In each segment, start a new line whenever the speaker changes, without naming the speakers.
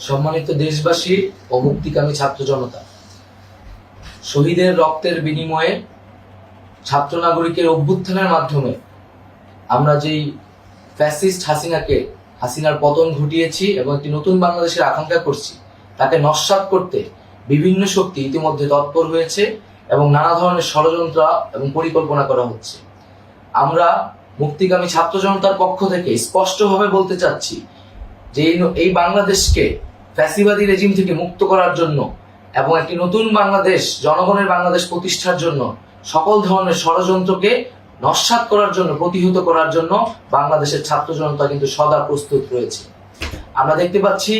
সম্মানিত দেশবাসী ও মুক্তিকামী ছাত্র জনতা, শহীদের রক্তের বিনিময়ে ছাত্র নাগরিকের অভ্যুত্থানের মাধ্যমে আমরা যেই ফ্যাসিস্ট হাসিনার পতন ঘটিয়েছি এবং একটি নতুন বাংলাদেশের আকাঙ্ক্ষা করছি, তাকে নস্যাৎ করতে বিভিন্ন শক্তি ইতিমধ্যে তৎপর হয়েছে এবং নানা ধরনের ষড়যন্ত্র এবং পরিকল্পনা করা হচ্ছে। আমরা মুক্তিকামী ছাত্র জনতার পক্ষ থেকে স্পষ্টভাবে বলতে চাচ্ছি যে এই বাংলাদেশকে ফ্যাসিবাদী রেজিম থেকে মুক্ত করার জন্য এবং একটি নতুন বাংলাদেশ, জনগণের বাংলাদেশ প্রতিষ্ঠার জন্য সকল ধরনের ষড়যন্ত্রকে নস্যাৎ করার জন্য, প্রতিহত করার জন্য বাংলাদেশের ছাত্র জনতা কিন্তু সদা প্রস্তুত রয়েছে। আমরা দেখতে পাচ্ছি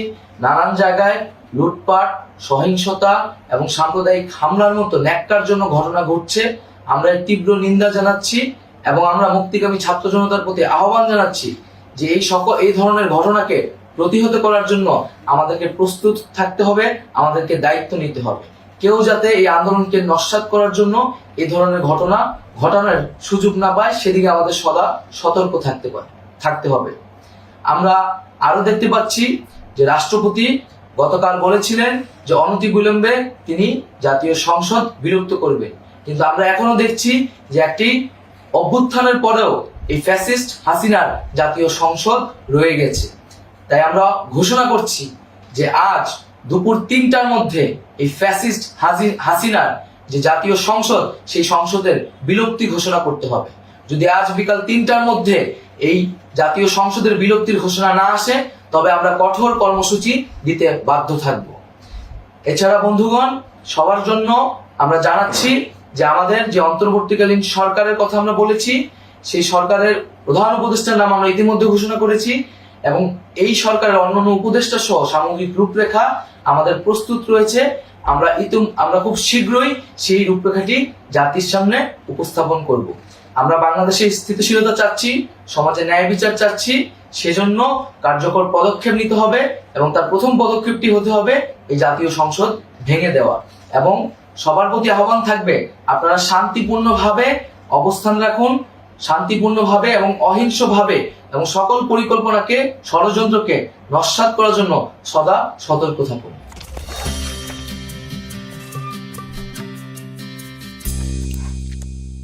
নানান জায়গায় লুটপাট, সহিংসতা এবং সাম্প্রদায়িক হামলার মতো ন্যাক্কারজনক ঘটনা ঘটছে। আমরা এর তীব্র নিন্দা জানাচ্ছি এবং আমরা মুক্তিকামী ছাত্র জনতার প্রতি আহ্বান জানাচ্ছি যে এই ধরনের ঘটনাকে প্রতিহত করার জন্য আমাদেরকে প্রস্তুত থাকতে হবে, আমাদেরকে দায়িত্ব নিতে হবে। কেউ যাতে এই আন্দোলনকে নস্যাৎ করার জন্য এই ধরনের ঘটনা ঘটানোর সুযোগ না পায়, সেদিকে আমাদের সদা সতর্ক থাকতে হবে। আমরা আরো দেখতে পাচ্ছি যে রাষ্ট্রপতি গতকাল বলেছিলেন যে অনতিবিলম্বে তিনি জাতীয় সংসদ বিলুপ্ত করবেন, কিন্তু আমরা এখনো দেখছি যে একটি অভ্যুত্থানের পরেও এই ফ্যাসিস্ট হাসিনার জাতীয় সংসদ রয়ে গেছে। তাই আমরা ঘোষণা করছি যে আজ দুপুর 3টার মধ্যে এই ফ্যাসিস্ট হাসিনার যে জাতীয় সংসদ, সেই সংসদের বিলুপ্তি ঘোষণা করতে হবে। যদি আজ বিকাল 3টার মধ্যে এই জাতীয় সংসদের বিলুপ্তির ঘোষণা না আসে, তবে আমরা কঠোর কর্মসূচি দিতে বাধ্য থাকব। এছাড়া বন্ধুগণ, সবার জন্য আমরা জানাচ্ছি যে আমাদের যে অন্তর্বর্তীকালীন সরকারের কথা আমরা বলেছি, সেই সরকারের প্রধান উপদেষ্টার নাম আমরা ইতিমধ্যে ঘোষণা করেছি এবং এই সরকারের অন্যান্য উপদেষ্টা সহ সামগ্রিক রূপরেখা আমাদের প্রস্তুত রয়েছে। আমরা খুব শীঘ্রই সেই রূপরেখাটি জাতির সামনে উপস্থাপন করব। আমরা বাংলাদেশে স্থিতিশীলতা চাচ্ছি, সমাজে ন্যায় বিচার চাচ্ছি, সেজন্য কার্যকর পদক্ষেপ নিতে হবে এবং তার প্রথম পদক্ষেপটি হতে হবে এই জাতীয় সংসদ ভেঙে দেওয়া। এবং সবার প্রতি আহ্বান থাকবে, আপনারা শান্তিপূর্ণভাবে অবস্থান রাখুন, শান্তিপূর্ণভাবে এবং অহিংসভাবে এবং সকল পরিকল্পনাকে, ষড়যন্ত্রকে নস্যাৎ করার জন্য সদা সতর্ক থাকুন।